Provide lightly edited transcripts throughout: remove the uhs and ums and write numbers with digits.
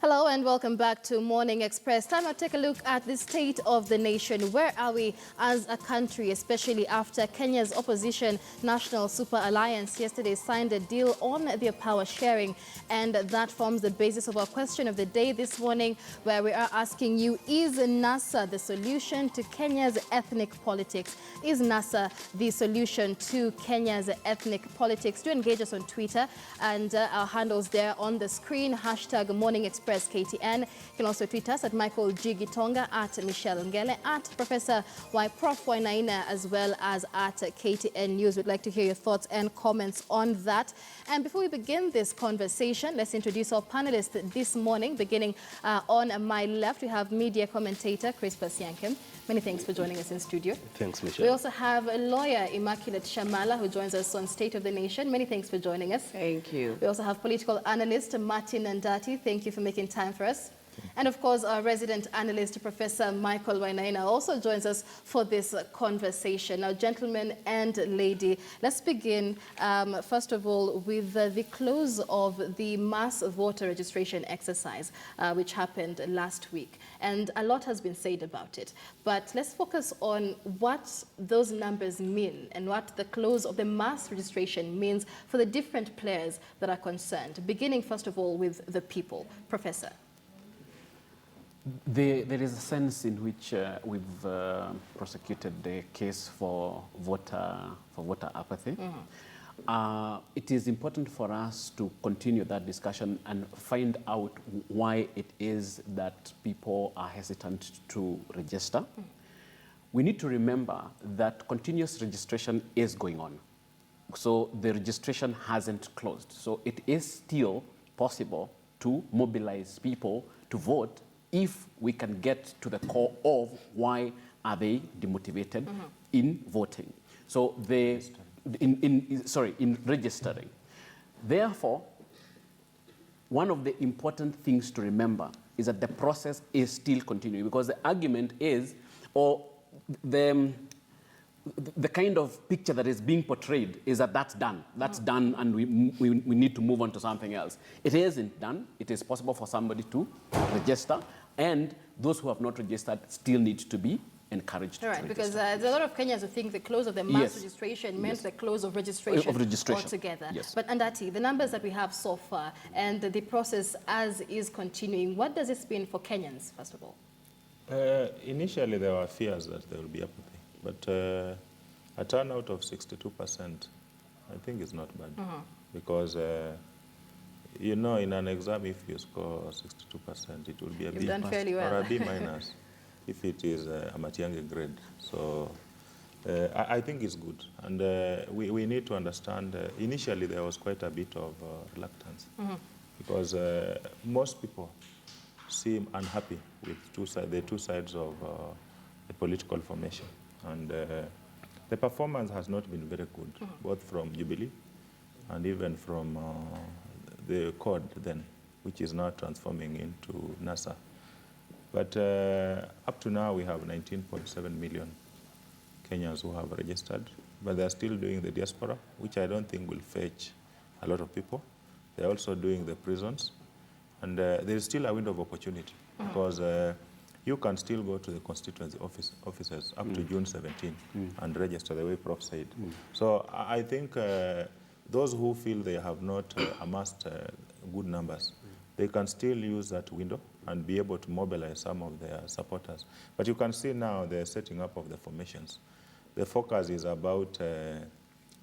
Hello and welcome back to Morning Express. Time to take a look at the state of the nation. Where are we as a country, especially after Kenya's opposition National Super Alliance yesterday signed a deal on their power sharing? And that forms the basis of our question of the day this morning, where we are asking you, is NASA the solution to Kenya's ethnic politics? Is NASA the solution to Kenya's ethnic politics? Do engage us on Twitter, and our handles there on the screen, hashtag Morning Express KTN. You can also tweet us at Michael G. Gitonga, at Michelle Ngele, at Professor Y. Prof. Wainaina, as well as at KTN News. We'd like to hear your thoughts and comments on that. And before we begin this conversation, let's introduce our panelists this morning. Beginning on my left, we have media commentator Chris Pasiankem. Many thanks for joining us in studio. Thanks, Michelle. We also have a lawyer, Immaculate Shamala, who joins us on State of the Nation. Many thanks for joining us. Thank you. We also have political analyst Martin Ndati. Thank you for making time for us. And of course, our resident analyst, Professor Michael Wainaina, also joins us for this conversation. Now, gentlemen and lady, let's begin, first of all, with the close of the mass voter registration exercise, which happened last week. And a lot has been said about it. But let's focus on what those numbers mean and what the close of the mass registration means for the different players that are concerned, beginning, first of all, with the people. Professor. There is a sense in which we've prosecuted the case for voter apathy. Mm-hmm. It is important for us to continue that discussion and find out why it is that people are hesitant to register. Mm-hmm. We need to remember that continuous registration is going on. So the registration hasn't closed. So it is still possible to mobilize people to vote if we can get to the core of why are they demotivated in voting. So in registering. Therefore, one of the important things to remember is that the process is still continuing, because the argument is, or the kind of picture that is being portrayed is that that's done. That's done, and we need to move on to something else. It isn't done. It is possible for somebody to register, and those who have not registered still need to be encouraged to register. Because there's a lot of Kenyans who think the close of the mass registration meant the close of registration altogether. Yes. But Ndati, the numbers that we have so far and the process as is continuing, what does this mean for Kenyans, first of all? Initially, there were fears that there will be apathy. But a turnout of 62%, I think is not bad. Because, you know, in an exam, if you score 62%, it will be a B done fairly well. or a B minus if it is a Matiang'i grade. So I think it's good. And we need to understand, initially there was quite a bit of reluctance. Because most people seem unhappy with the two sides of the political formation. And the performance has not been very good, both from Jubilee and even from the CORD then, which is now transforming into NASA. But up to now, we have 19.7 million Kenyans who have registered, but they're still doing the diaspora, which I don't think will fetch a lot of people. They're also doing the prisons, and there is still a window of opportunity, because you can still go to the constituency offices up to June 17 and register the way Prof said. So I think those who feel they have not amassed good numbers, they can still use that window and be able to mobilize some of their supporters. But you can see now the setting up of the formations. The focus is about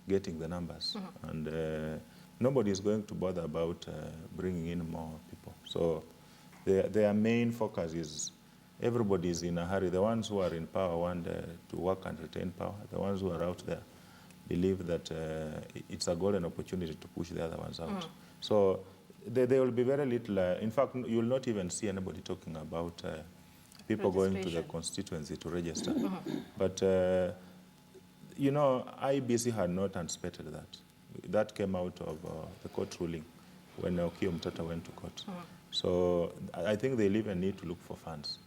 getting the numbers. And nobody is going to bother about bringing in more people. So their main focus is everybody is in a hurry. The ones who are in power want to work and retain power. The ones who are out there believe that it's a golden opportunity to push the other ones out. So there will be very little. In fact, you will not even see anybody talking about people going to the constituency to register. But, you know, IBC had not anticipated that. That came out of the court ruling when Okiya Mtata went to court. So I think they'll even need to look for funds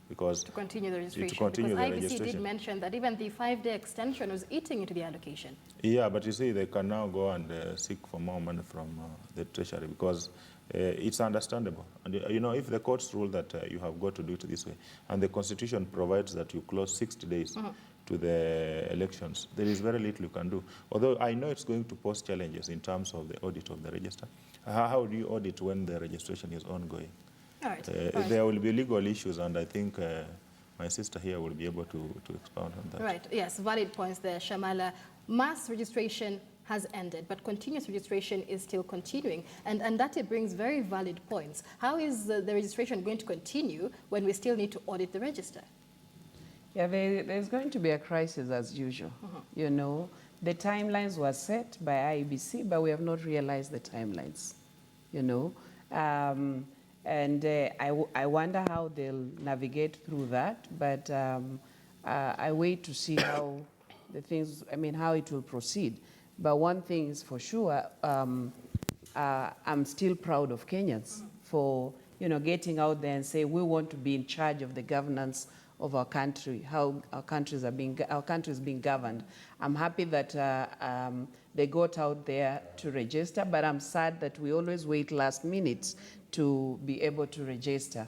because to continue the registration. To continue because the IBC registration. did mention that even the 5-day extension was eating into the allocation. Yeah, but you see, they can now go and seek for more money from the Treasury because it's understandable. And you know, if the courts rule that you have got to do it this way, and the Constitution provides that you close 60 days to the elections, there is very little you can do. Although I know it's going to pose challenges in terms of the audit of the register. How do you audit when the registration is ongoing? All right. There will be legal issues, and I think my sister here will be able to expound on that. Right, yes, valid points there, Shamala. Mass registration has ended, but continuous registration is still continuing. And that it brings very valid points. How is the registration going to continue when we still need to audit the register? Yeah, there's going to be a crisis as usual. You know, the timelines were set by IBC, but we have not realized the timelines, you know. I wonder how they'll navigate through that, but I wait to see how the things, I mean, how it will proceed. But one thing is for sure, I'm still proud of Kenyans for, you know, getting out there and say we want to be in charge of the governance of our country, how our country is being governed. I'm happy that they got out there to register, but I'm sad that we always wait last minute to be able to register.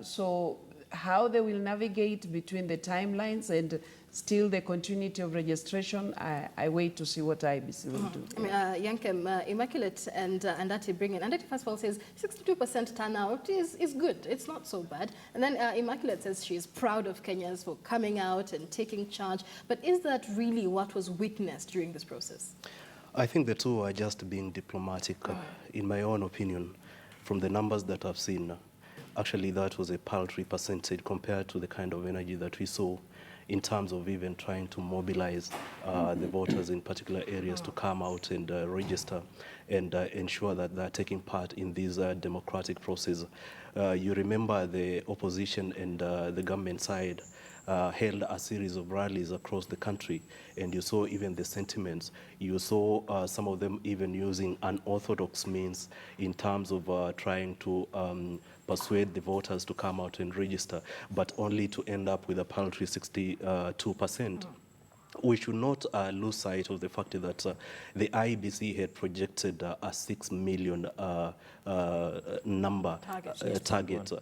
So how they will navigate between the timelines and still the continuity of registration, I wait to see what IBC will do. I mean, Yankem, Immaculate and Andati bring in. Andati first of all says 62% turnout is good. It's not so bad. And then Immaculate says she's proud of Kenyans for coming out and taking charge. But is that really what was witnessed during this process? I think the two are just being diplomatic, in my own opinion. From the numbers that I've seen, actually that was a paltry percentage compared to the kind of energy that we saw in terms of even trying to mobilize the voters in particular areas to come out and register and ensure that they're taking part in this democratic process. You remember the opposition and the government side held a series of rallies across the country, and you saw even the sentiments. You saw some of them even using unorthodox means in terms of trying to persuade the voters to come out and register, but only to end up with a paltry 62%. We should not lose sight of the fact that the IBC had projected a 6 million number target,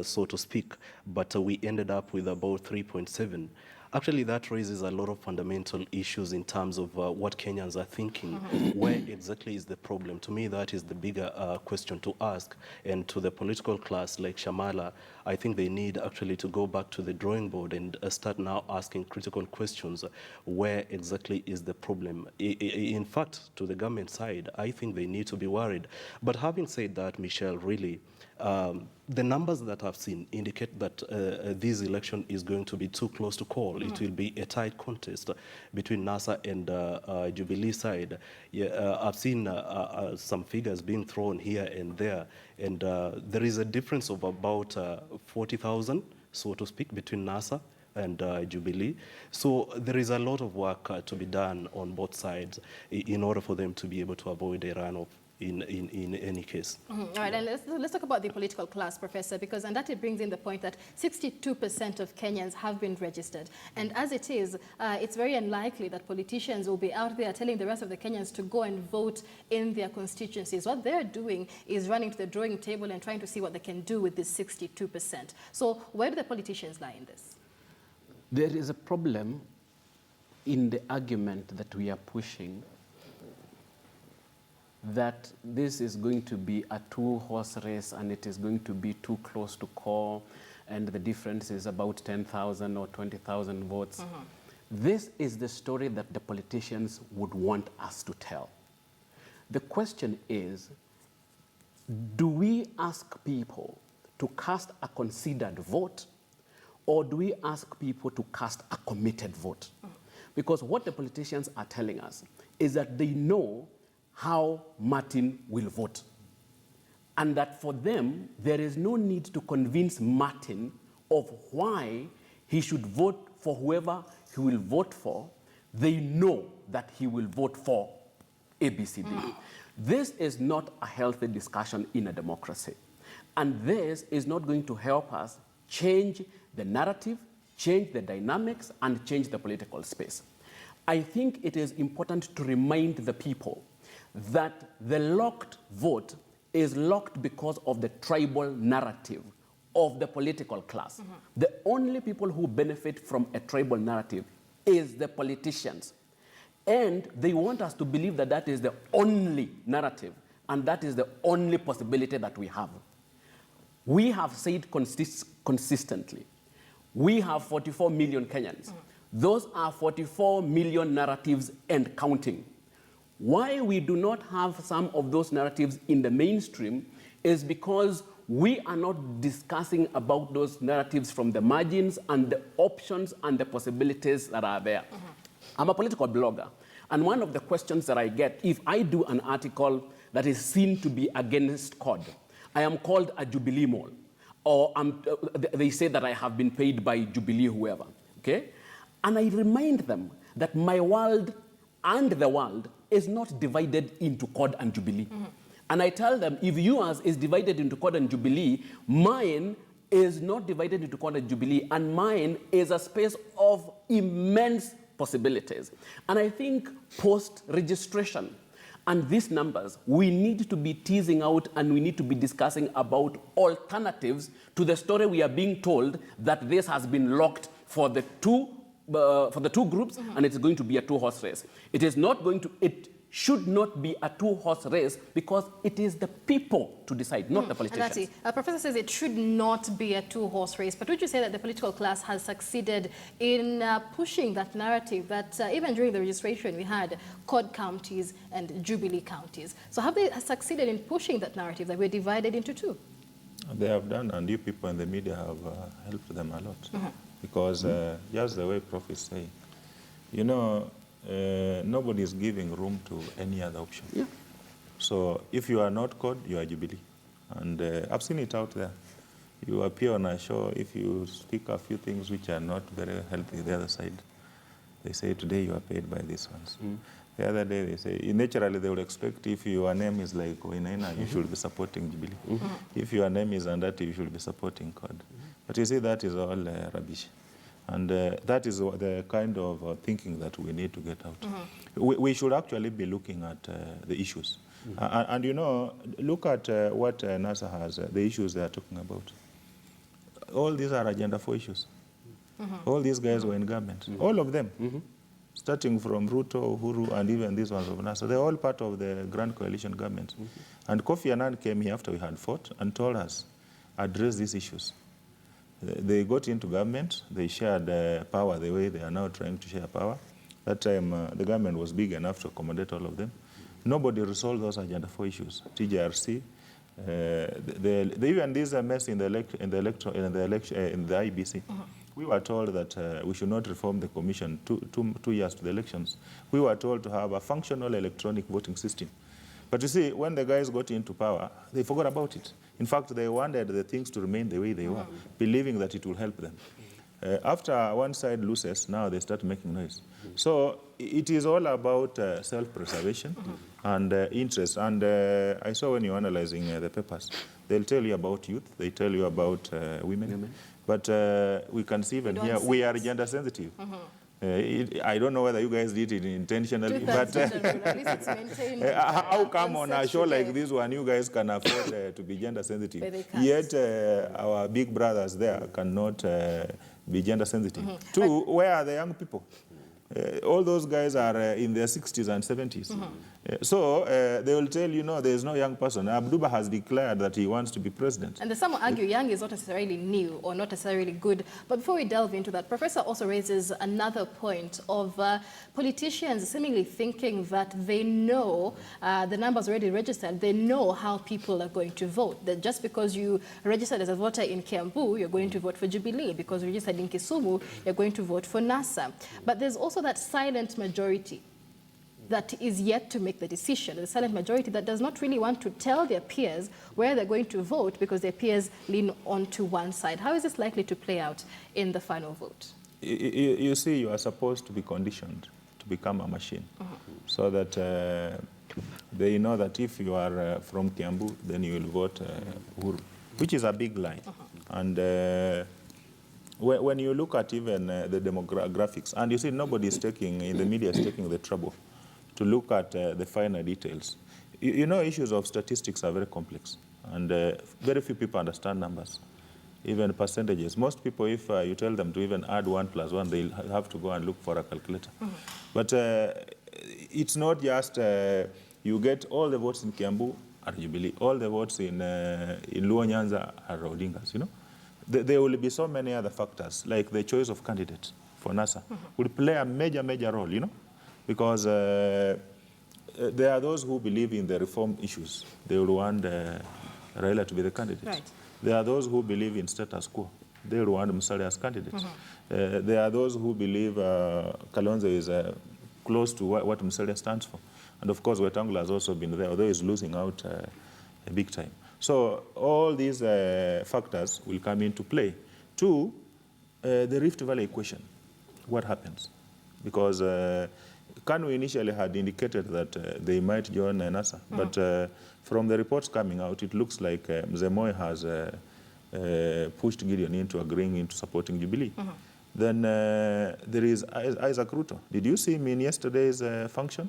so to speak, but we ended up with about 3.7. Actually, that raises a lot of fundamental issues in terms of what Kenyans are thinking. Where exactly is the problem? To me, that is the bigger question to ask. And to the political class like Shamala, I think they need actually to go back to the drawing board and start now asking critical questions. Where exactly is the problem? In fact, to the government side, I think they need to be worried. But having said that, Michelle, really, the numbers that I've seen indicate that this election is going to be too close to call. It will be a tight contest between NASA and Jubilee side. Yeah, I've seen some figures being thrown here and there, and there is a difference of about 40,000, so to speak, between NASA and Jubilee. So there is a lot of work to be done on both sides in order for them to be able to avoid a runoff in any case. All right, and let's talk about the political class, Professor, because and that it brings in the point that 62% of Kenyans have been registered. And as it is, it's very unlikely that politicians will be out there telling the rest of the Kenyans to go and vote in their constituencies. What they're doing is running to the drawing table and trying to see what they can do with this 62%. So where do the politicians lie in this? There is a problem in the argument that we are pushing that this is going to be a two-horse race and it is going to be too close to call, and the difference is about 10,000 or 20,000 votes. This is the story that the politicians would want us to tell. The question is, do we ask people to cast a considered vote, or do we ask people to cast a committed vote? Because what the politicians are telling us is that they know how Martin will vote. And that for them, there is no need to convince Martin of why he should vote for whoever he will vote for. They know that he will vote for ABCD. This is not a healthy discussion in a democracy. And this is not going to help us change the narrative, change the dynamics, and change the political space. I think it is important to remind the people that the locked vote is locked because of the tribal narrative of the political class. The only people who benefit from a tribal narrative is the politicians. And they want us to believe that that is the only narrative and that is the only possibility that we have. We have said consistently, we have 44 million Kenyans. Those are 44 million narratives and counting. Why we do not have some of those narratives in the mainstream is because we are not discussing about those narratives from the margins and the options and the possibilities that are there. I'm a political blogger, and one of the questions that I get, if I do an article that is seen to be against COD, I am called a Jubilee mole, or they say that I have been paid by Jubilee whoever, okay? And I remind them that my world and the world is not divided into COD and Jubilee. And I tell them, if yours is divided into COD and Jubilee, mine is not divided into COD and Jubilee, and mine is a space of immense possibilities. And I think post-registration and these numbers, we need to be teasing out and we need to be discussing about alternatives to the story we are being told that this has been locked for the two groups and it's going to be a two-horse race. It is not going to, it should not be a two-horse race because it is the people to decide, not the politicians. Professor says it should not be a two-horse race, but would you say that the political class has succeeded in pushing that narrative that even during the registration we had COD counties and Jubilee counties? So have they succeeded in pushing that narrative that we're divided into two? They have done, and you people in the media have helped them a lot. Because just the way Prof is saying, you know, nobody is giving room to any other option. Yeah. So if you are not COD, you are Jubilee. And I've seen it out there. You appear on a show, if you speak a few things which are not very healthy, the other side, they say, today you are paid by these ones. The other day they say, naturally they would expect if your name is like Oinaina, you should be supporting Jubilee. If your name is Andati, you should be supporting COD. But you see, that is all rubbish. And that is the kind of thinking that we need to get out. We should actually be looking at the issues. And you know, look at what NASA has, the issues they are talking about. All these are Agenda 4 issues. All these guys were in government. All of them. Starting from Ruto, Uhuru, and even these ones of NASA. They're all part of the Grand Coalition government. And Kofi Annan came here after we had fought and told us, address these issues. They got into government, they shared power the way they are now trying to share power. That time, the government was big enough to accommodate all of them. Nobody resolved those Agenda 4 issues. TJRC, even this mess in the IBC. We were told that we should not reform the commission 2 years to the elections. We were told to have a functional electronic voting system. But you see, when the guys got into power, they forgot about it. In fact, they wanted the things to remain the way they were, believing that it will help them. After one side loses, now they start making noise. So it is all about self-preservation and interest. And I saw when you're analyzing the papers, they'll tell you about youth, they tell you about women. But we can see even here, we are gender sensitive. I don't know whether you guys did it intentionally, but at least it's maintained. How come on a show like this one, you guys can afford to be gender sensitive, yet our big brothers there cannot be gender sensitive? Two, where are the young people? All those guys are in their 60s and 70s. So they will tell you, no, there is no young person. Abduba has declared that he wants to be president. And some will argue young is not necessarily new or not necessarily good. But before we delve into that, Professor also raises another point of politicians seemingly thinking that they know the numbers already registered, they know how people are going to vote. That just because you registered as a voter in Kiambu, you're going to vote for Jubilee. Because you registered in Kisumu, you're going to vote for NASA. But there's also that silent majority that is yet to make the decision, the silent majority that does not really want to tell their peers where they're going to vote because their peers lean onto one side. How is this likely to play out in the final vote? You see, you are supposed to be conditioned to become a machine so that they know that if you are from Kiambu, then you will vote Uhuru, which is a big lie. And when you look at even the demographics, and you see nobody is taking, in the media is taking the trouble to look at the finer details. You know, issues of statistics are very complex, and very few people understand numbers, even percentages. Most people, if you tell them to even add 1 + 1, they'll have to go and look for a calculator. But it's not just you get all the votes in Kiambu are Jubilee, all the votes in Luo Nyanza are Odingas, you know. There will be so many other factors, like the choice of candidates for NASA will play a major role, you know, because there are those who believe in the reform issues. They will want Raila to be the candidate. Right. There are those who believe in status quo. They will want Musalia as candidate. There are those who believe Kalonzo is close to what Musalia stands for. And of course, Wetangula has also been there, although he's losing out big time. So all these factors will come into play. Two, the Rift Valley equation, what happens? Because Kanu initially had indicated that they might join NASA, but from the reports coming out, it looks like Mzee Moi has pushed Gideon into agreeing into supporting Jubilee. Then there is Isaac Ruto. Did you see him in yesterday's function?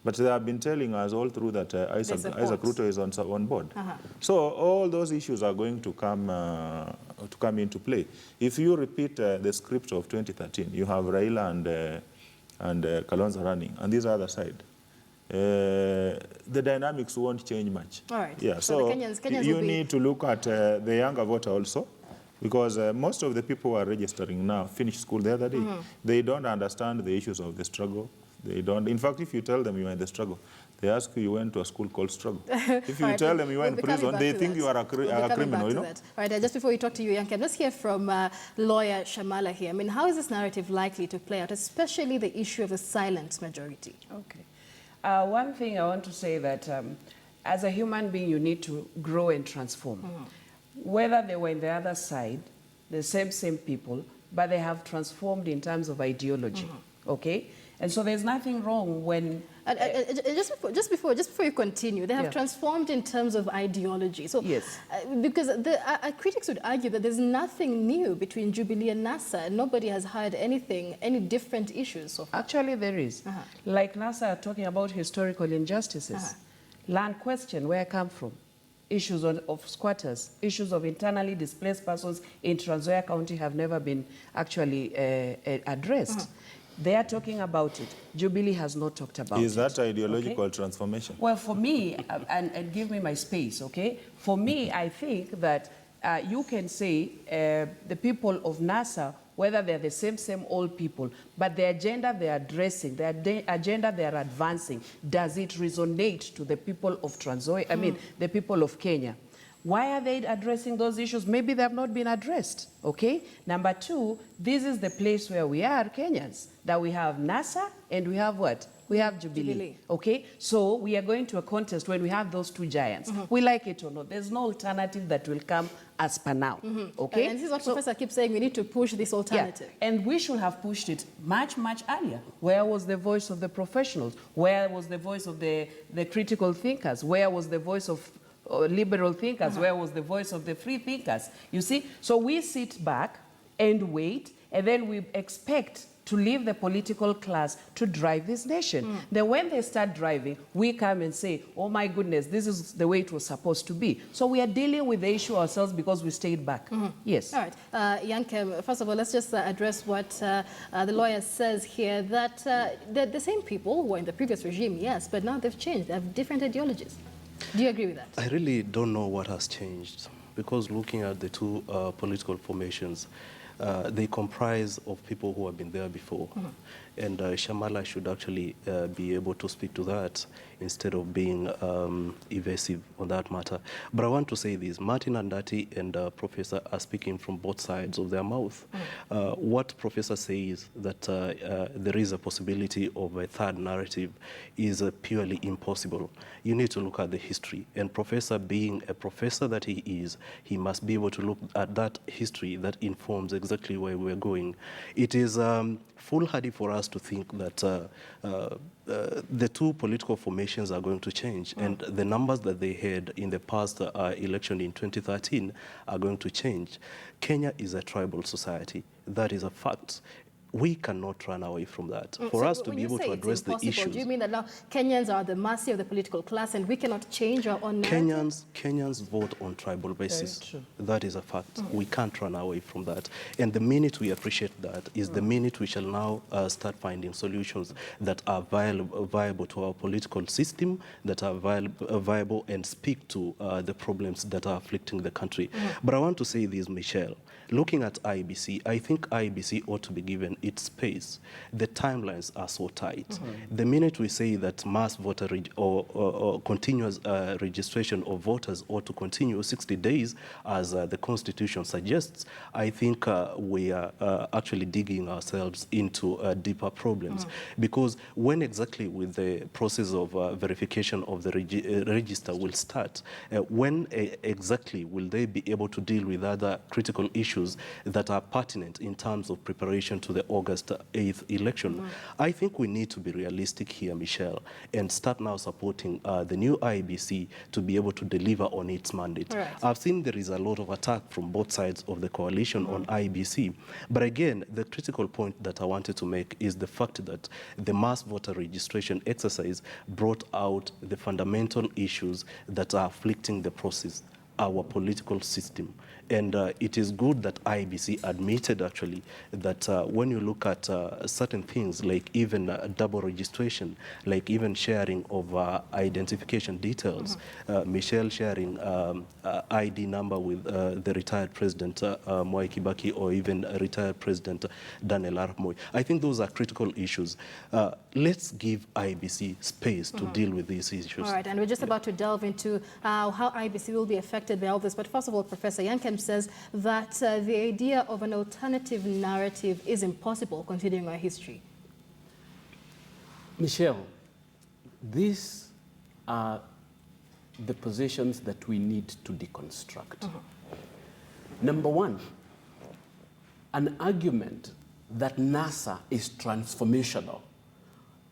But they have been telling us all through that Isaac Ruto is on board. So all those issues are going to come into play. If you repeat the script of 2013, you have Raila and Kalonzo running, and this other side. The dynamics won't change much. All right. Yeah, so so Kenyans you need to look at the younger voter also, because most of the people who are registering now finished school the other day. They don't understand the issues of the struggle. They don't. In fact, if you tell them you are in the struggle, they ask you went to a school called struggle. If you tell them you are in prison, they think you are a criminal, you know? All right, just before we talk to you, Yankem, let's hear from lawyer Shamala here. I mean, how is this narrative likely to play out, especially the issue of the silent majority? Okay. One thing I want to say that as a human being, you need to grow and transform. Whether they were in the other side, the same people, but they have transformed in terms of ideology, okay? And so there's nothing wrong when... just before you continue, they have transformed in terms of ideology. So, yes. Because critics would argue that there's nothing new between Jubilee and NASA, and nobody has heard any different issues so far. Actually, there is. Like NASA talking about historical injustices, land question, where I come from, issues of squatters, issues of internally displaced persons in Trans Nzoia County have never been actually addressed. They are talking about it. Jubilee has not talked about it. Is that ideological transformation? Well, for me, and give me my space, okay? For me, I think that you can say the people of NASA, whether they're the same old people, but the agenda they're addressing, the agenda they're advancing, does it resonate to the people of Trans Nzoia, I mean, the people of Kenya? Why are they addressing those issues? Maybe they have not been addressed, okay? Number two, this is the place where we are, Kenyans, that we have NASA and we have what? We have Jubilee, okay? So we are going to a contest when we have those two giants. We like it or not. There's no alternative that will come as per now, okay? And this is what Professor keeps saying, we need to push this alternative. Yeah. And we should have pushed it much earlier. Where was the voice of the professionals? Where was the voice of the critical thinkers? Where was the voice of liberal thinkers? Where was the voice of the free thinkers? You see, so we sit back and wait, and then we expect to leave the political class to drive this nation. Then when they start driving, we come and say, oh my goodness, this is the way it was supposed to be. So we are dealing with the issue ourselves because we stayed back. Yes. All right. Yankem, first of all, let's just address what the lawyer says here, that the same people who were in the previous regime, yes, but now they've changed. They have different ideologies. Do you agree with that? I really don't know what has changed, because looking at the two political formations, they comprise of people who have been there before. And Shamala should actually be able to speak to that instead of being evasive on that matter. But I want to say this, Martin Andati and Professor are speaking from both sides of their mouth. What Professor says that there is a possibility of a third narrative is purely impossible. You need to look at the history. And Professor, being a professor that he is, he must be able to look at that history that informs exactly where we're going. It is foolhardy for us us to think that the two political formations are going to change, and the numbers that they had in the past election in 2013 are going to change. Kenya is a tribal society. That is a fact. We cannot run away from that. For so us to be able to address the issues. Do you mean that now Kenyans are the mercy of the political class and we cannot change our own narrative? Kenyans vote on tribal basis. Very true. That is a fact. We can't run away from that. And the minute we appreciate that is the minute we shall now start finding solutions that are viable to our political system, that are viable and speak to the problems that are afflicting the country. But I want to say this, Michelle. Looking at IBC, I think IBC ought to be given its space. The timelines are so tight. The minute we say that mass voter or continuous registration of voters ought to continue 60 days, as the Constitution suggests, I think we are actually digging ourselves into deeper problems. Because when exactly will the process of verification of the register will start? When exactly will they be able to deal with other critical issues that are pertinent in terms of preparation to the August 8th election? I think we need to be realistic here, Michelle, and start now supporting the new IBC to be able to deliver on its mandate. Right. I've seen there is a lot of attack from both sides of the coalition on IBC. But again, the critical point that I wanted to make is the fact that the mass voter registration exercise brought out the fundamental issues that are afflicting the process, our political system. And it is good that IBC admitted actually that when you look at certain things like even double registration, like even sharing of identification details, Michelle sharing ID number with the retired President Mwai Kibaki, or even retired President Daniel Arap Moi. I think those are critical issues. Let's give IBC space to deal with these issues. All right, and we're just about to delve into how IBC will be affected by all this. But first of all, Professor Yankem says that the idea of an alternative narrative is impossible considering our history. Michelle, these are the positions that we need to deconstruct. Number one, an argument that NASA is transformational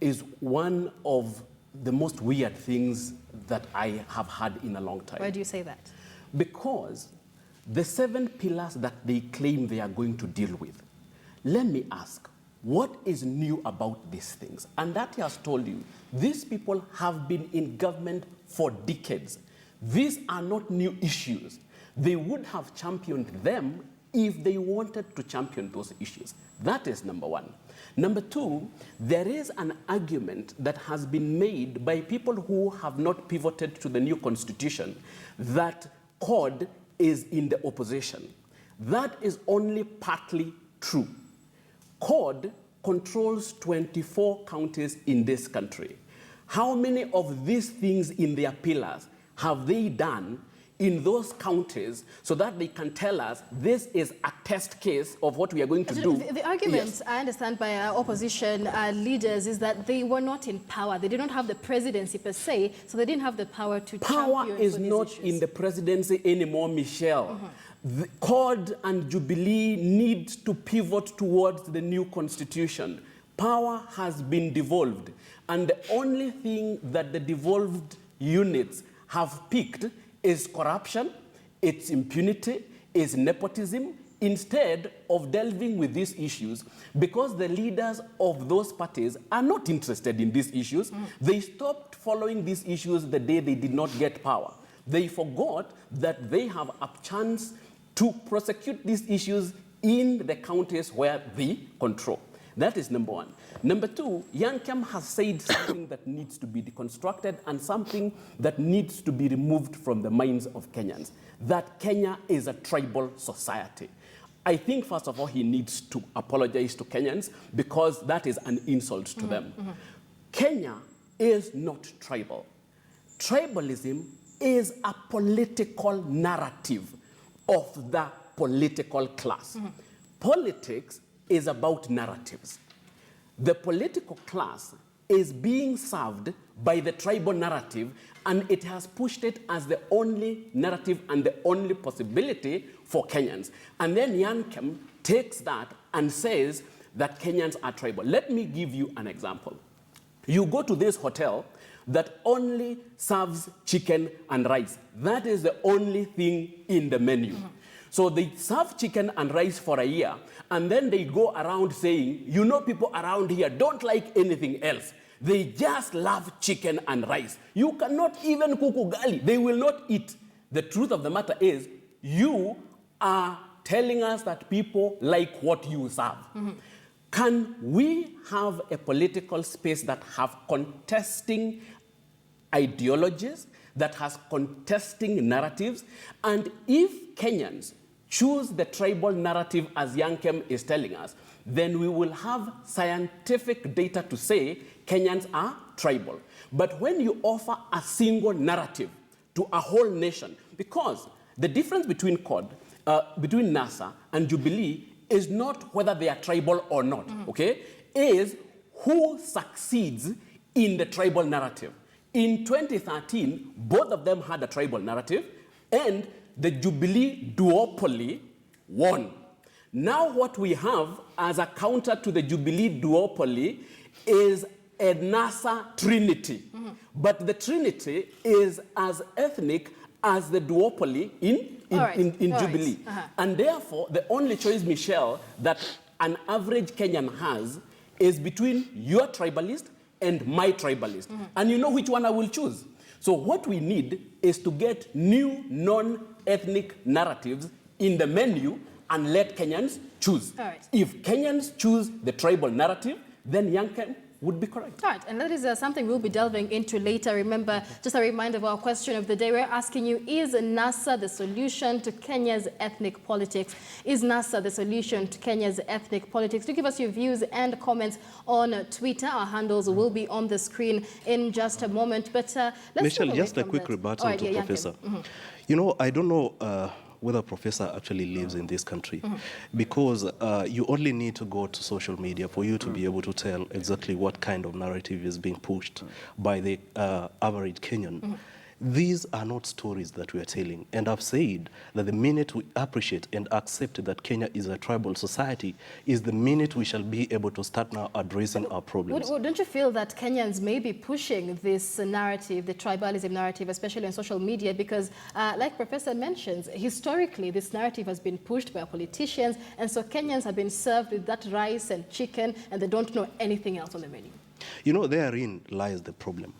is one of the most weird things that I have had in a long time. Why do you say that? Because the 7 pillars that they claim they are going to deal with, let me ask, what is new about these things? And that has told you, these people have been in government for decades. These are not new issues. They would have championed them if they wanted to champion those issues. That is number one. Number two, there is an argument that has been made by people who have not pivoted to the new constitution that CORD is in the opposition. That is only partly true. CORD controls 24 counties in this country. How many of these things in their pillars have they done in those counties so that they can tell us this is a test case of what we are going to do? The argument, yes, I understand, by our opposition leaders is that they were not in power. They did not have the presidency per se, so they didn't have the power to power champion is for these not issues. in the presidency anymore, Michelle. The CORD and Jubilee need to pivot towards the new constitution. Power has been devolved, and the only thing that the devolved units have picked is corruption, it's impunity, it's nepotism, instead of delving with these issues, because the leaders of those parties are not interested in these issues. They stopped following these issues the day they did not get power. They forgot that they have a chance to prosecute these issues in the counties where they control. That is number one. Number two, Yankem has said something that needs to be deconstructed and something that needs to be removed from the minds of Kenyans, that Kenya is a tribal society. I think, first of all, he needs to apologize to Kenyans because that is an insult to them. Kenya is not tribal. Tribalism is a political narrative of the political class. Politics is about narratives. The political class is being served by the tribal narrative, and it has pushed it as the only narrative and the only possibility for Kenyans. And then Yankem takes that and says that Kenyans are tribal. Let me give you an example. You go to this hotel that only serves chicken and rice. That is the only thing in the menu. So they serve chicken and rice for a year, and then they go around saying, you know, people around here don't like anything else. They just love chicken and rice. You cannot even cook ugali. They will not eat. The truth of the matter is, you are telling us that people like what you serve. Can we have a political space that have contesting ideologies, that has contesting narratives? And if Kenyans choose the tribal narrative, as Yankem is telling us, then we will have scientific data to say Kenyans are tribal. But when you offer a single narrative to a whole nation, because the difference between between NASA and Jubilee is not whether they are tribal or not, okay? Is who succeeds in the tribal narrative. In 2013, both of them had a tribal narrative, and the Jubilee duopoly won. Now what we have as a counter to the Jubilee duopoly is a NASA trinity. But the trinity is as ethnic as the duopoly in Jubilee. And therefore, the only choice, Michelle, that an average Kenyan has is between your tribalist and my tribalist. And you know which one I will choose. So what we need is to get new non-ethnic narratives in the menu and let Kenyans choose. If Kenyans choose the tribal narrative, then Yankem would be correct. All right, and that is something we'll be delving into later. Remember, just a reminder of our question of the day. We're asking you, is NASA the solution to Kenya's ethnic politics? Is NASA the solution to Kenya's ethnic politics? Do give us your views and comments on Twitter. Our handles will be on the screen in just a moment. But let's Michelle, just a quick rebuttal to Professor. You know, I don't know whether Professor actually lives in this country, because you only need to go to social media for you to be able to tell exactly what kind of narrative is being pushed by the average Kenyan. These are not stories that we are telling. And I've said that the minute we appreciate and accept that Kenya is a tribal society is the minute we shall be able to start now addressing our problems. Don't you feel that Kenyans may be pushing this narrative, the tribalism narrative, especially on social media? Because like Professor mentions, historically this narrative has been pushed by politicians, and so Kenyans have been served with that rice and chicken, and they don't know anything else on the menu. You know, therein lies the problem.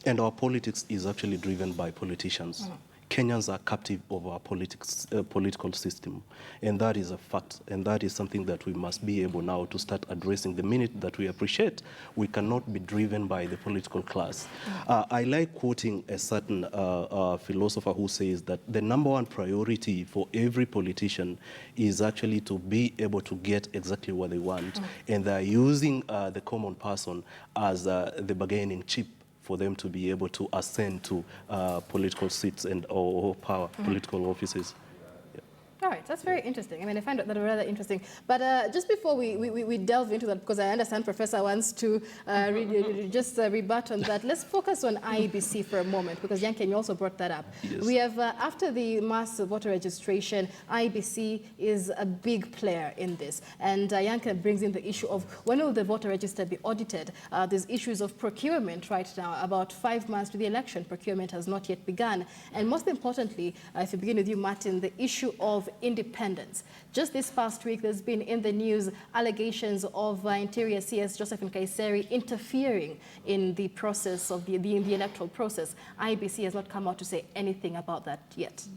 And our politics is actually driven by politicians. Kenyans are captive of our political system. And that is a fact. And that is something that we must be able now to start addressing. The minute that we appreciate, we cannot be driven by the political class. I like quoting a certain philosopher who says that the #1 priority for every politician is actually to be able to get exactly what they want. And they're using the common person as the bargaining chip for them to be able to ascend to political seats and or power, political offices. All right, that's very interesting. I mean, I find that rather interesting. But just before we delve into that, because I understand Professor wants to just rebut on that, let's focus on IEBC for a moment, because Yankem, you also brought that up. Yes. We have, after the mass voter registration, IEBC is a big player in this. And Yankem brings in the issue of when will the voter register be audited? There's issues of procurement right now. About 5 months to the election, procurement has not yet begun. And most importantly, if we begin with you, Martin, the issue of independence. Just this past week, there's been in the news allegations of Interior CS Josephine Kaiseri interfering in the process of the electoral process. IEBC has not come out to say anything about that yet.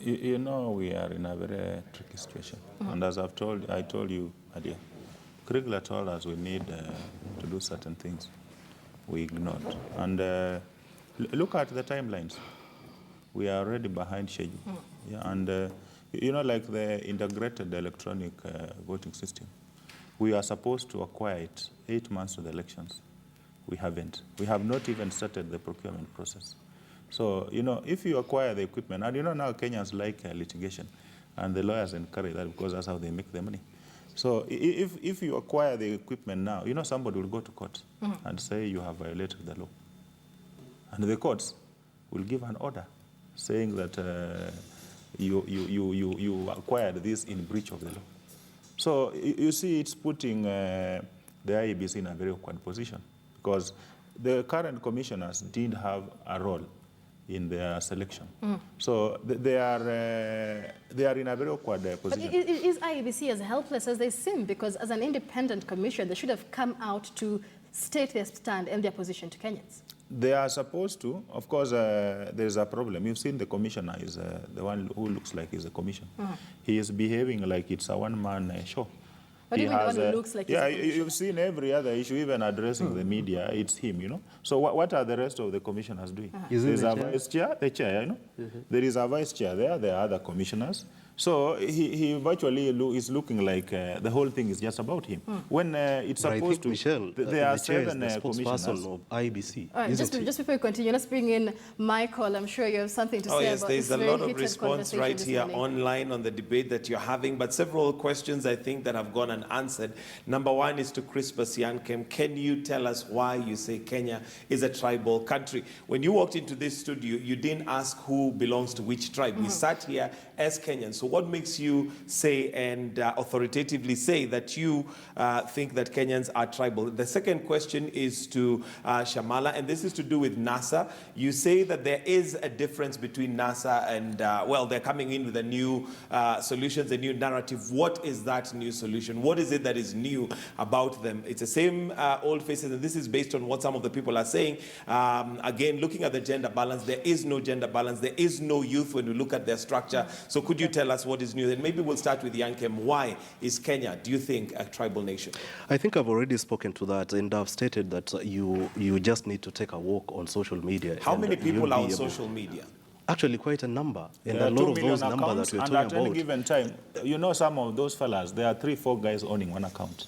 You know, we are in a very tricky situation. And as I told you earlier, Kriegler told us we need to do certain things. We ignored. And look at the timelines. We are already behind schedule. Yeah, and you know, like the integrated electronic voting system, we are supposed to acquire it 8 months to the elections. We haven't. We have not even started the procurement process. So, you know, if you acquire the equipment, and you know now Kenyans like litigation, and the lawyers encourage that because that's how they make their money. So if you acquire the equipment now, you know, somebody will go to court and say you have violated the law. And the courts will give an order saying that you acquired this in breach of the law. So you see, it's putting the IEBC in a very awkward position because the current commissioners did have a role in their selection. So they are in a very awkward position. But is IEBC as helpless as they seem? Because as an independent commission, they should have come out to state their stand and their position to Kenyans. They are supposed to. Of course, there's a problem. You've seen the commissioner is the one who looks like he's a commission. He is behaving like it's a one-man show. What do you mean the one who looks like he's a commission? You've seen every other issue, even addressing the media, it's him, So what are the rest of the commissioners doing? There's a vice chair, the chair, There is a vice chair there are other commissioners. So he virtually is looking like the whole thing is just about him. When it's supposed to, Michelle, there are the chair is 7 the commissioners. spokesperson of IEBC. All right, just before we continue, let's bring in Michael. I'm sure you have something to say about this very heated conversation. There's a lot of response right here online on the debate that you're having, but several questions I think that have gone unanswered. Number one is to Crispus Yankem. Can you tell us why you say Kenya is a tribal country? When you walked into this studio, you didn't ask who belongs to which tribe. We sat here as Kenyans. So what makes you say and authoritatively say that you think that Kenyans are tribal? The second question is to Shamala, and this is to do with NASA. You say that there is a difference between NASA and, well, they're coming in with a new solutions, a new narrative. What is that new solution? What is it that is new about them? It's the same old faces, and this is based on what some of the people are saying. Again, looking at the gender balance, there is no gender balance. There is no youth when we look at their structure. So could you tell us what is new? And maybe we'll start with Yankem. Why is Kenya, do you think, a tribal nation? I think I've already spoken to that, and I've stated that you just need to take a walk on social media. How many people are on social media? Actually, quite a number. And a lot of those numbers that we're talking about. And at any given time, some of those fellas, there are 3-4 guys owning one account.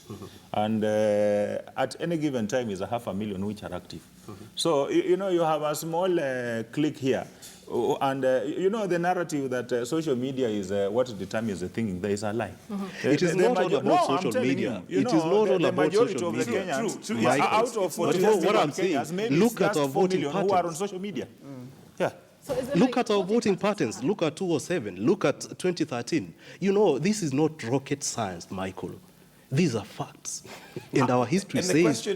And at any given time is 500,000 which are active. So, you have a small click here. And, the narrative that social media is what determines the thinking, there is a lie. It is not all about social media. It is not all about social media. True. Out of 44 what I'm saying, look at our voting patterns. Who are on social media. Yeah. So look at our voting patterns. Look at 2007. Look at 2013. This is not rocket science, Michael. These are facts. And our history speaks to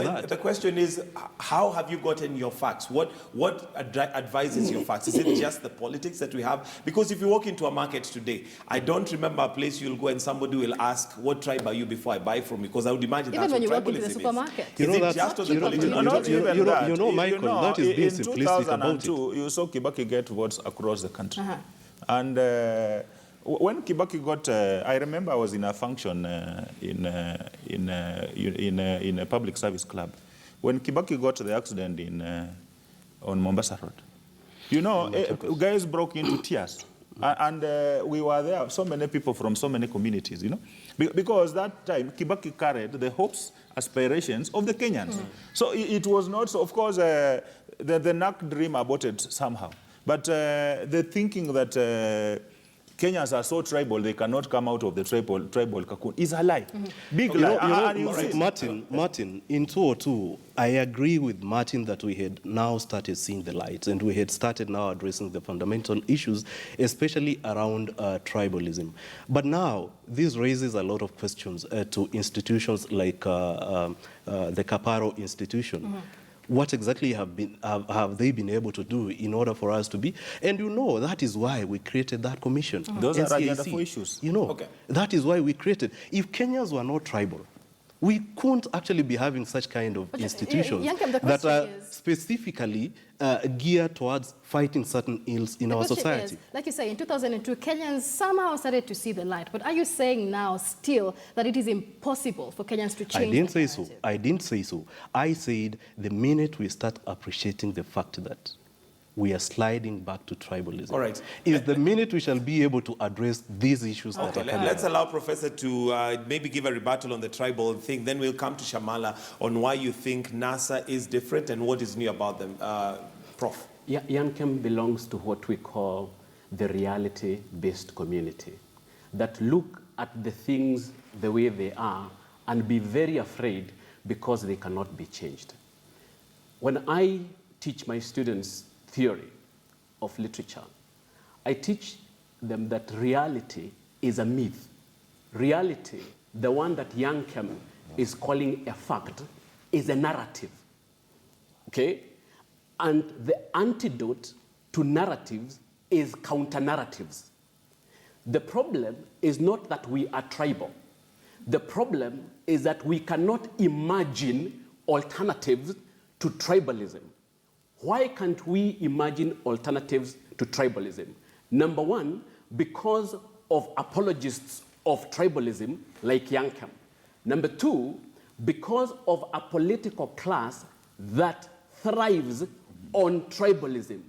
that. The question is, how have you gotten your facts? What advises your facts? Is it just the politics that we have? Because if you walk into a market today, I don't remember a place you'll go and somebody will ask, what tribe are you before I buy from you? Because I would imagine even that's when you what walk into the supermarket. Is it just on the political? Not even that. Michael, that is being simplistic about it. In 2002, you saw Kibaki get votes across the country. And when Kibaki got, I remember I was in a function in a public service club. When Kibaki got the accident on Mombasa Road, guys broke into tears. And we were there, so many people from so many communities, Because that time, Kibaki carried the hopes, aspirations of the Kenyans. So it was not, so of course, the NAC dream aborted somehow. But the thinking that Kenyans are so tribal, they cannot come out of the tribal cocoon is a lie. Big lie. Martin, in 2002, I agree with Martin that we had now started seeing the light and we had started now addressing the fundamental issues, especially around tribalism. But now, this raises a lot of questions to institutions like the Kaparo institution. What exactly have they been able to do in order for us to be? And that is why we created that commission. Those are agenda for issues. That is why we created. If Kenyans were not tribal, we couldn't actually be having such kind of institutions that are specifically geared towards fighting certain ills in our society. Is, like you say, in 2002, Kenyans somehow started to see the light. But are you saying now still that it is impossible for Kenyans to change? I didn't say so. I said the minute we start appreciating the fact that we are sliding back to tribalism. All right. Is the minute we shall be able to address these issues that are coming. Let's allow Professor to maybe give a rebuttal on the tribal thing. Then we'll come to Shamala on why you think NASA is different and what is new about them. Prof. Yankem belongs to what we call the reality-based community that look at the things the way they are and be very afraid because they cannot be changed. When I teach my students theory of literature, I teach them that reality is a myth. reality, the one that Yankem is calling a fact, is a narrative, okay? And the antidote to narratives is counter-narratives. The problem is not that we are tribal. The problem is that we cannot imagine alternatives to tribalism. Why can't we imagine alternatives to tribalism? Number one, because of apologists of tribalism like Yankem. Number two, because of a political class that thrives on tribalism.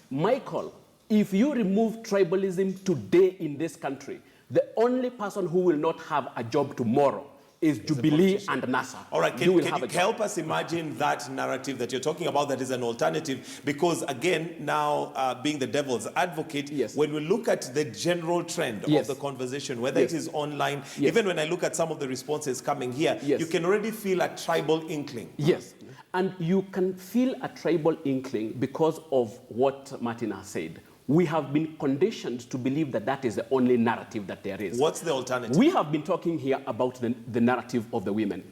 Michael, if you remove tribalism today in this country, the only person who will not have a job tomorrow is Jubilee and NASA. All right, can you help us imagine that narrative that you're talking about that is an alternative? Because again, now being the devil's advocate, when we look at the general trend of the conversation, whether it is online, even when I look at some of the responses coming here, you can already feel a tribal inkling. Yes, and you can feel a tribal inkling because of what Martina said. We have been conditioned to believe that that is the only narrative that there is. What's the alternative? We have been talking here about the narrative of the women.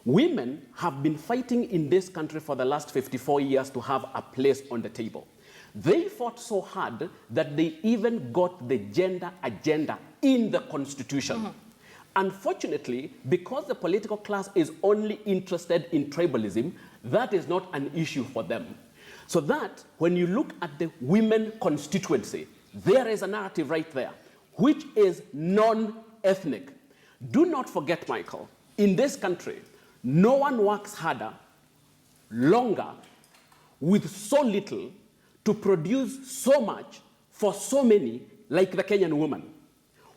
Women have been fighting in this country for the last 54 years to have a place on the table. They fought so hard that they even got the gender agenda in the Constitution. Unfortunately, because the political class is only interested in tribalism, that is not an issue for them. So that, when you look at the women constituency, there is a narrative right there, which is non-ethnic. Do not forget, Michael, in this country, no one works harder, longer, with so little, to produce so much for so many, like the Kenyan woman.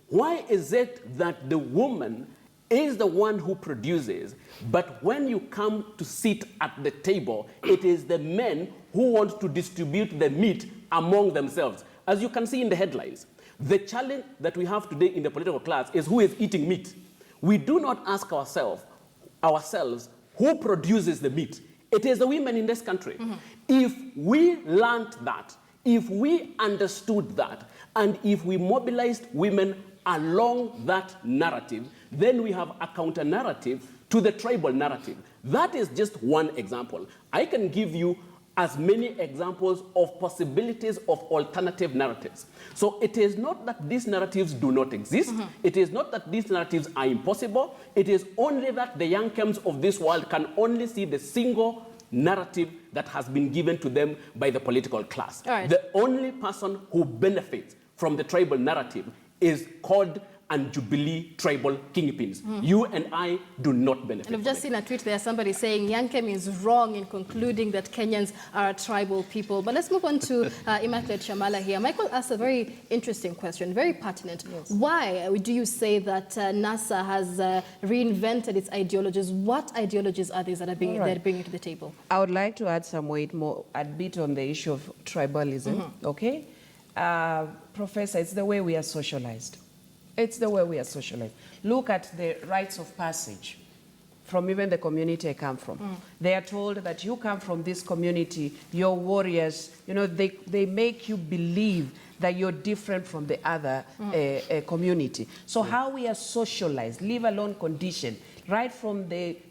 Why is it that the woman is the one who produces, but when you come to sit at the table, it is the men who want to distribute the meat among themselves? As you can see in the headlines, the challenge that we have today in the political class is who is eating meat. We do not ask ourselves who produces the meat. It is the women in this country. If we learned that, if we understood that, and if we mobilized women along that narrative, then we have a counter-narrative to the tribal narrative. That is just one example. I can give you as many examples of possibilities of alternative narratives. So it is not that these narratives do not exist. It is not that these narratives are impossible. It is only that the Yankems of this world can only see the single narrative that has been given to them by the political class. The only person who benefits from the tribal narrative is called and Jubilee tribal kingpins. You and I do not benefit. And I've just seen a tweet there, somebody saying Yankem is wrong in concluding that Kenyans are a tribal people. But let's move on to Immaculate Shamala here. Michael asked a very interesting question, very pertinent. Why do you say that NASA has reinvented its ideologies? What ideologies are these that are they're bringing to the table? I would like to add some weight more, a bit on the issue of tribalism, okay? Professor, it's the way we are socialized. It's the way we are socialized. Look at the rites of passage from even the community I come from. They are told that you come from this community, you're warriors. You know, they make you believe that you're different from the other community. So how we are socialized, leave alone conditioned, right from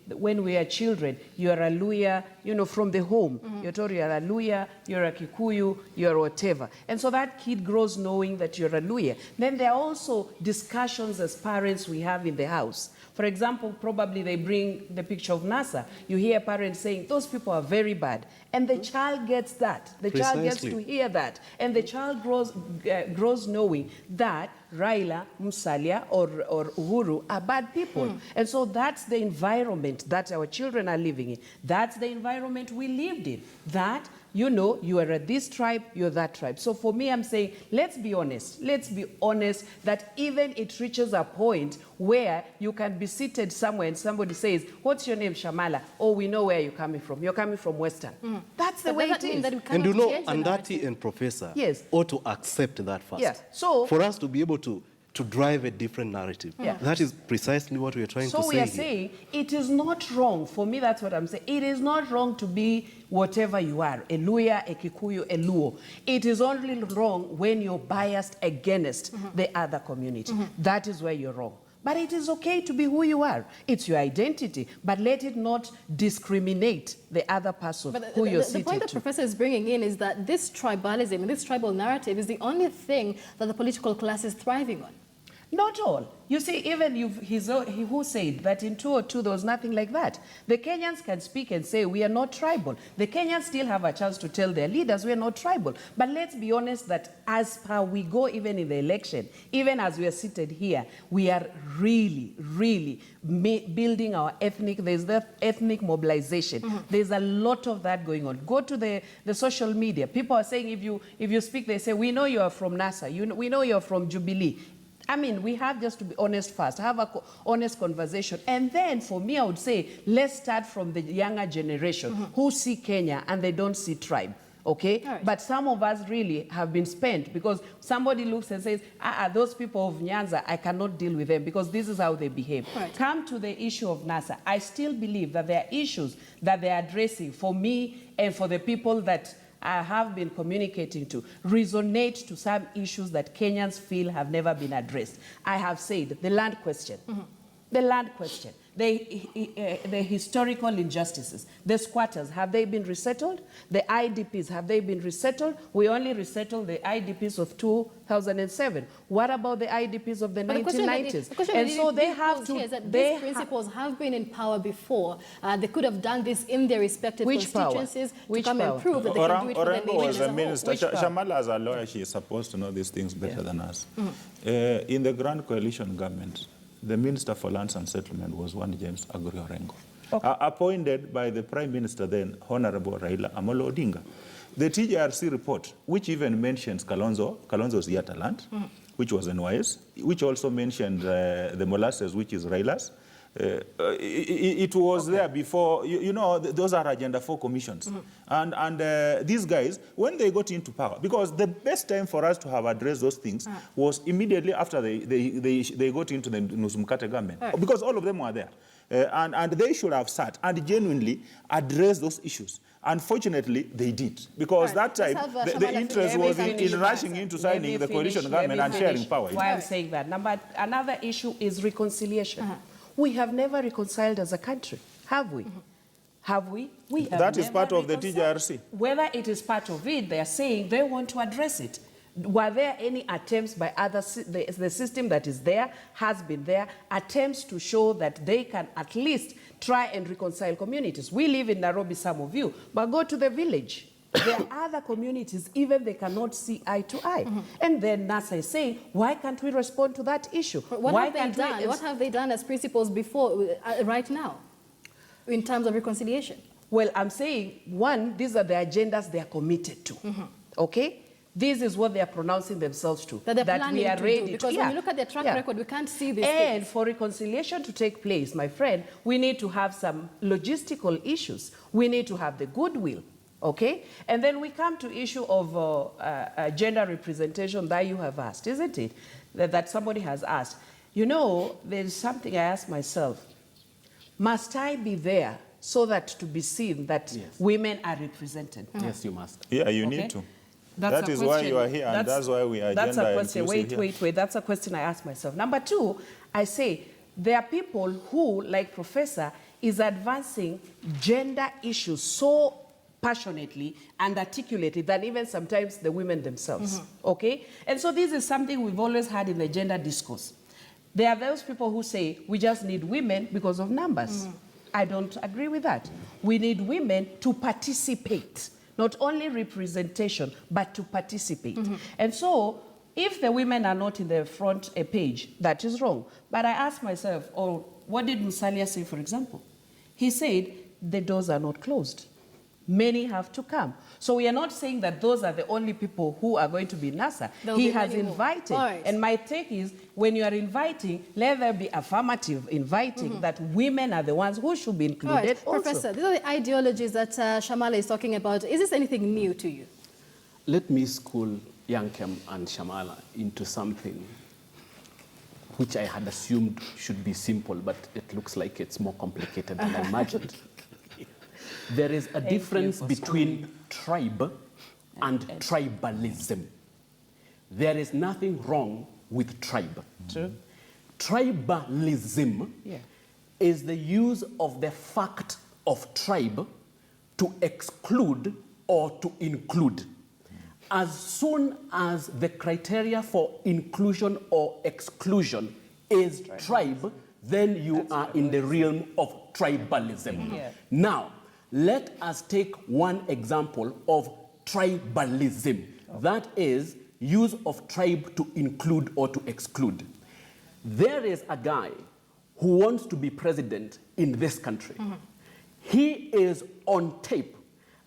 when we are children, you're a Luya, you know, from the home. You're told you're a Luya, you're a Kikuyu, you're whatever. And so that kid grows knowing that you're a Luya. Then there are also discussions as parents we have in the house. For example, probably they bring the picture of NASA. You hear parents saying, those people are very bad. And the child gets that. The child gets to hear that. And the child grows knowing that Raila, Musalia, or Uhuru are bad people. And so that's the environment that our children are living in. That's the environment we lived in. That, you know, you are at this tribe, you're that tribe. So for me, I'm saying, let's be honest. Let's be honest that even it reaches a point where you can be seated somewhere and somebody says, what's your name, Shamala? Oh, we know where you're coming from. You're coming from Western. That's the way it is. And you know, Andati and Professor ought to accept that first. So for us to be able to drive a different narrative. That is precisely what we are trying to say. So we are saying it is not wrong. For me, that's what I'm saying. It is not wrong to be whatever you are, a Luya, a Kikuyu, a Luo. It is only wrong when you're biased against the other community. That is where you're wrong. But it is okay to be who you are. It's your identity, but let it not discriminate the other person who you're seated to. The point the professor is bringing in is that this tribalism, this tribal narrative is the only thing that the political class is thriving on. Not all. You see, even who said that in 2002 there was nothing like that. The Kenyans can speak and say we are not tribal. The Kenyans still have a chance to tell their leaders we are not tribal. But let's be honest that as per we go even in the election, even as we are seated here, we are really, really building our there's the ethnic mobilization. There's a lot of that going on. Go to the social media. People are saying if you speak, they say, we know you are from NASA. We know you're from Jubilee. I mean, we have just to be honest first, have an honest conversation. And then for me, I would say, let's start from the younger generation who see Kenya and they don't see tribe. Okay? Right. But some of us really have been spent because somebody looks and says, those people of Nyanza, I cannot deal with them because this is how they behave. Right. Come to the issue of NASA. I still believe that there are issues that they are addressing for me and for the people that I have been communicating to, resonate to some issues that Kenyans feel have never been addressed. I have said the land question, the land question, the historical injustices, the squatters, have they been resettled? The IDPs, have they been resettled? We only resettled the IDPs of 2007. What about the IDPs of the 1990s? And so they have to... That these principles have been in power before. They could have done this in their respective constituencies to come and prove that they can do it for the nation as a minister. Shamala, as a lawyer, she is supposed to know these things better than us. In the Grand Coalition government, the Minister for Lands and Settlement was one James Aguri Orengo, appointed by the Prime Minister then, Honorable Raila Amolo Odinga. The TJRC report, which even mentions Kalonzo's Yatta land, which was NYS, which also mentioned the molasses, which is Raila's, it was there before, you know, those are Agenda 4 commissions. And these guys, when they got into power, because the best time for us to have addressed those things was immediately after they got into the Nusumkate government, because all of them were there. And they should have sat and genuinely addressed those issues. Unfortunately, they did, because that time the interest was in rushing into signing the coalition government and sharing power. Why I'm saying that. Another issue is reconciliation. We have never reconciled as a country, have we? Have we? We have that is part of the TJRC. Whether it is part of it, they are saying they want to address it. Were there any attempts by others, the system that is there, has been there, attempts to show that they can at least try and reconcile communities? We live in Nairobi, some of you, but go to the village. There are other communities, even they cannot see eye to eye. And then NASA is saying, why can't we respond to that issue? What have they done as principles before, right now, in terms of reconciliation? Well, I'm saying, one, these are the agendas they are committed to, okay? This is what they are pronouncing themselves to. That we are ready to. Because when you look at their track record, we can't see this. And for reconciliation to take place, my friend, we need to have some logistical issues. We need to have the goodwill. Okay? And then we come to issue of gender representation that you have asked, isn't it? That somebody has asked. You know, there's something I ask myself. Must I be there so that to be seen that women are represented? Yes, you must. Yeah, you need to. That is why you are here, and that's why we are That's a question. Wait. That's a question I ask myself. Number two, I say, there are people who, like Professor, is advancing gender issues so passionately and articulately than even sometimes the women themselves, okay? And so this is something we've always had in the gender discourse. There are those people who say, we just need women because of numbers. I don't agree with that. We need women to participate, not only representation, but to participate. And so, if the women are not in the front page, that is wrong. But I ask myself, what did Musalia say, for example? He said, the doors are not closed. Many have to come. So we are not saying that those are the only people who are going to be NASA. He has invited. Right. And my take is, when you are inviting, let there be affirmative inviting that women are the ones who should be included also. Professor, these are the ideologies that Shamala is talking about. Is this anything new to you? Let me school Yankem and Shamala into something which I had assumed should be simple, but it looks like it's more complicated than I imagined. There is a difference between tribe and tribalism. There is nothing wrong with tribe. True. Tribalism is the use of the fact of tribe to exclude or to include. As soon as the criteria for inclusion or exclusion is tribe, then you are in the realm of tribalism. Now, let us take one example of tribalism. That is use of tribe to include or to exclude. There is a guy who wants to be president in this country. He is on tape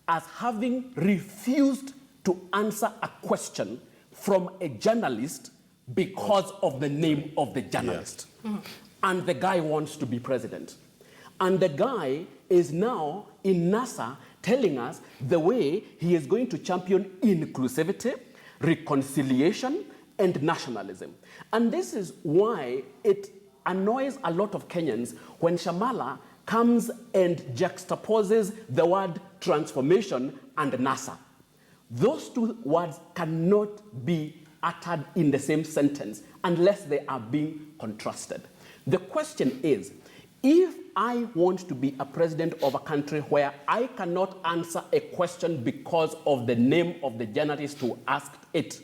as having refused to answer a question from a journalist because of the name of the journalist. And the guy wants to be president. And the guy is now in NASA telling us the way he is going to champion inclusivity, reconciliation, and nationalism. And this is why it annoys a lot of Kenyans when Shamala comes and juxtaposes the word transformation and NASA. Those two words cannot be uttered in the same sentence unless they are being contrasted. The question is, if I want to be a president of a country where I cannot answer a question because of the name of the journalist who asked it,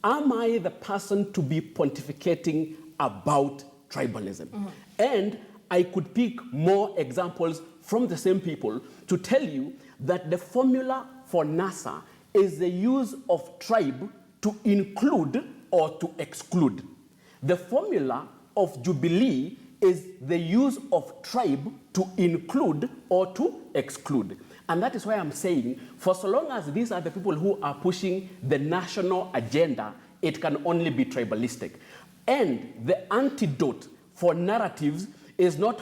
am I the person to be pontificating about tribalism? And I could pick more examples from the same people to tell you that the formula for NASA is the use of tribe to include or to exclude. The formula of Jubilee is the use of tribe to include or to exclude. And that is why I'm saying, for so long as these are the people who are pushing the national agenda, it can only be tribalistic. And the antidote for narratives is not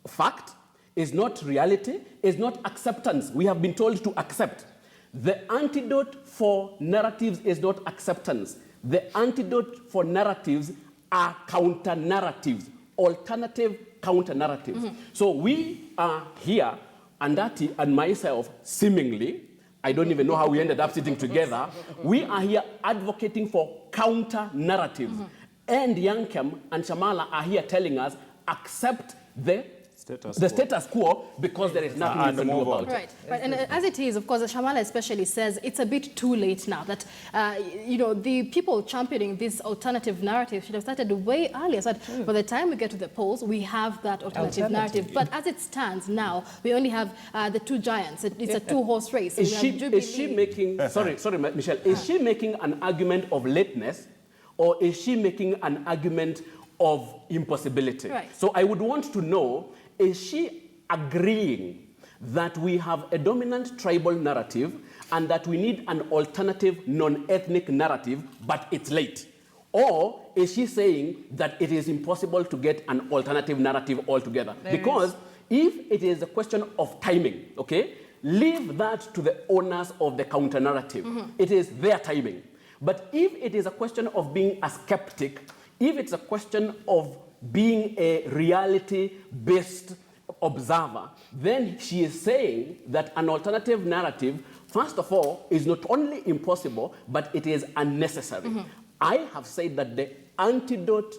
fact, is not reality, is not acceptance. We have been told to accept. The antidote for narratives is not acceptance. The antidote for narratives are counter-narratives, alternative counter-narratives. So we are here, Andati and myself, seemingly, I don't even know how we ended up sitting together, we are here advocating for counter-narratives. And Yankem and Shamala are here telling us, accept the status quo because there is nothing you can do about it. Right. And as it is, of course, Shamala especially says it's a bit too late now that, the people championing this alternative narrative should have started way earlier. So that by the time we get to the polls, we have that alternative narrative. But as it stands now, we only have the two giants. It's a two-horse race. So is she making, sorry, Michelle, is she making an argument of lateness, or is she making an argument of impossibility? Right. So I would want to know, is she agreeing that we have a dominant tribal narrative and that we need an alternative non-ethnic narrative, but it's late? Or is she saying that it is impossible to get an alternative narrative altogether? Because if it is a question of timing, okay, leave that to the owners of the counter-narrative. It is their timing. But if it is a question of being a skeptic, if it's a question of being a reality-based observer, then she is saying that an alternative narrative, first of all, is not only impossible, but it is unnecessary. I have said that the antidote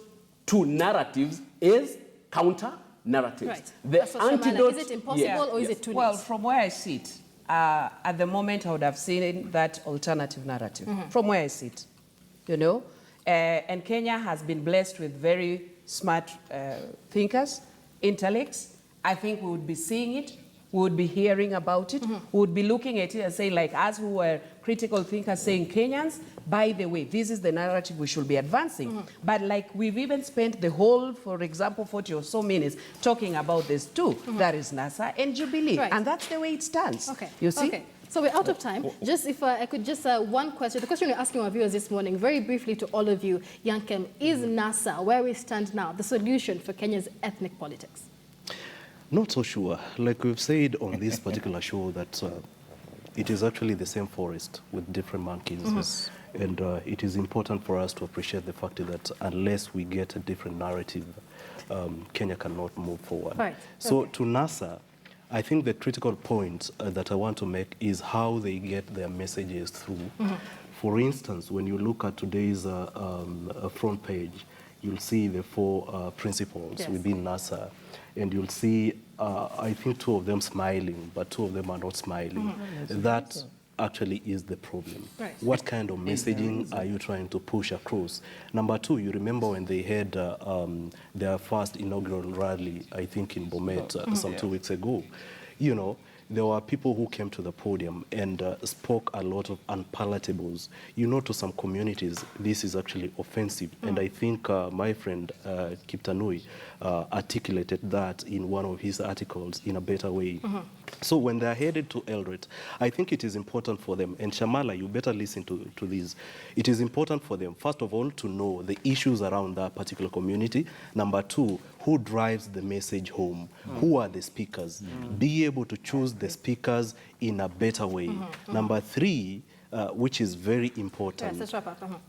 to narratives is counter-narratives. Right. The antidote, is it impossible or is it too late? Well, from where I sit, at the moment I would have seen that alternative narrative, from where I sit, and Kenya has been blessed with very smart thinkers, intellects. I think we would be seeing it, we would be hearing about it, we would be looking at it and saying, like us who were critical thinkers saying, Kenyans, by the way, this is the narrative we should be advancing. But like we've even spent the whole, for example, 40 or so minutes talking about this too. That is NASA and Jubilee. Right. And that's the way it stands. Okay. You see? Okay. So we're out of time. Just if I could just one question. The question we're asking our viewers this morning, very briefly to all of you, Yankem, is NASA, where we stand now, the solution for Kenya's ethnic politics? Not so sure. Like we've said on this particular show that it is actually the same forest with different monkeys. And it is important for us to appreciate the fact that unless we get a different narrative, Kenya cannot move forward. Right. So to NASA, I think the critical point that I want to make is how they get their messages through. For instance, when you look at today's front page, you'll see the four principals Yes. within NASA, and you'll see, I think, two of them smiling, but two of them are not smiling. That actually is the problem. Right. What kind of messaging are you trying to push across? Number two, you remember when they had their first inaugural rally, I think in Bomet some 2 weeks ago, you know, there were people who came to the podium and spoke a lot of unpalatables. You know, to some communities, this is actually offensive. And I think my friend Kiptanui articulated that in one of his articles in a better way. So when they're headed to Eldoret, I think it is important for them, and Shamala, you better listen to this. It is important for them, first of all, to know the issues around that particular community. Number two, who drives the message home? Who are the speakers? Be able to choose the speakers in a better way. Number three, which is very important. Yes, let's wrap up.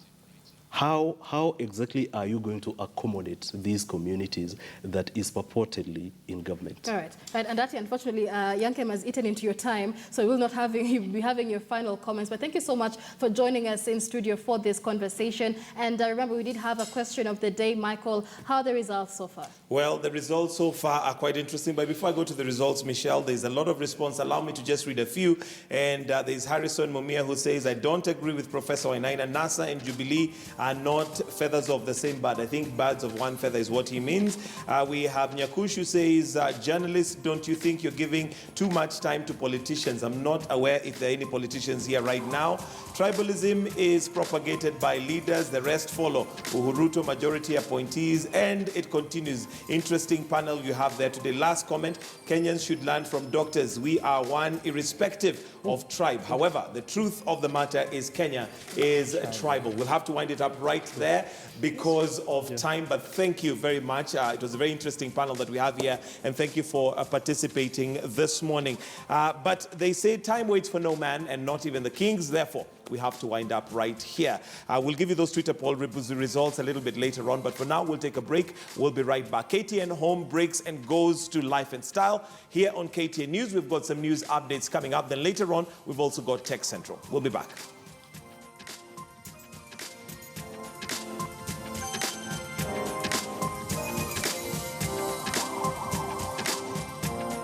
How exactly are you going to accommodate these communities that is purportedly in government? All right. And that, unfortunately, Yankem has eaten into your time, so we'll not be having your final comments. But thank you so much for joining us in studio for this conversation. And remember, we did have a question of the day, Michael. How are the results so far? Well, the results so far are quite interesting. But before I go to the results, Michelle, there's a lot of response. Allow me to just read a few. And there's Harrison Mumia who says, I don't agree with Professor Wainaina. NASA and Jubilee are not feathers of the same bird. I think birds of one feather is what he means. We have Nyakush who says, journalists, don't you think you're giving too much time to politicians? I'm not aware if there are any politicians here right now. Tribalism is propagated by leaders. The rest follow. Uhuruto majority appointees. And it continues. Interesting panel you have there today. Last comment, Kenyans should learn from doctors. We are one irrespective of tribe. However, the truth of the matter is Kenya is tribal. We'll have to wind it up right there because of time, but thank you very much. It was a very interesting panel that we have here, and thank you for participating this morning. But they say time waits for no man, and not even the kings. Therefore, we have to wind up right here. We'll give you those Twitter poll results a little bit later on, but for now, we'll take a break. We'll be right back. KTN Home breaks and goes to life and style. Here on KTN News, we've got some news updates coming up. Then later on, we've also got Tech Central. We'll be back.